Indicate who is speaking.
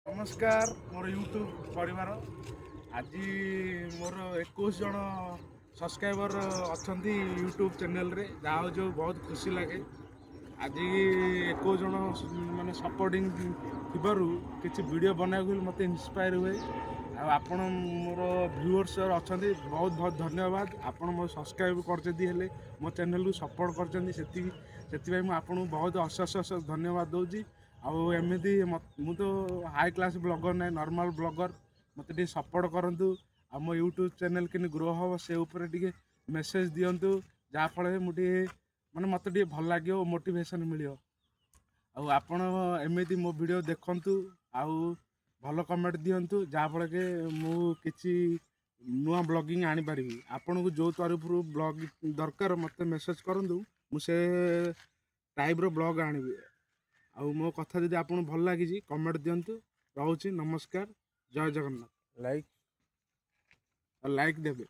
Speaker 1: नमस्कार मोर यूट्यूब परिवार आज मोर 21 जन सब्सक्राइबर अच्छा यूट्यूब चैनल रे जहाँ जो बहुत खुशी लगे। आज 21 जन माने सपोर्टिंग थी वीडियो बनाया मत इंस्पायर हुए। आपण मोर व्यूअर्स अच्छा बहुत बहुत धन्यवाद। आपण मो सब्सक्राइब कर मो चैनल को सपोर्ट कर आपको बहुत अशेष धन्यवाद दूसरी। आमती मु तो हाई क्लास ब्लॉगर ना नॉर्मल ब्लॉगर मत सपोर्ट करूँ। आ मो यूट्यूब चैनल के ग्रो हम से टे मेसेज दिंतु जहाँफल मुझे माने मत भल लगे मोटिवेशन मिल। आपण एमती मो वीडियो देखु आउ भल कमेंट दिंतु जहाँफल के मुझे नुआ ब्लॉगिंग आनी पारि। आपन को जो तरफ ब्लॉग दरकार मत मेसेज करूँ मुझे टाइप रो ब्लॉग आनी। आउ मो कथा जदि आपन भल लगी कमेंट दिंतु। रोची नमस्कार, जय जगन्नाथ। लाइक देवे।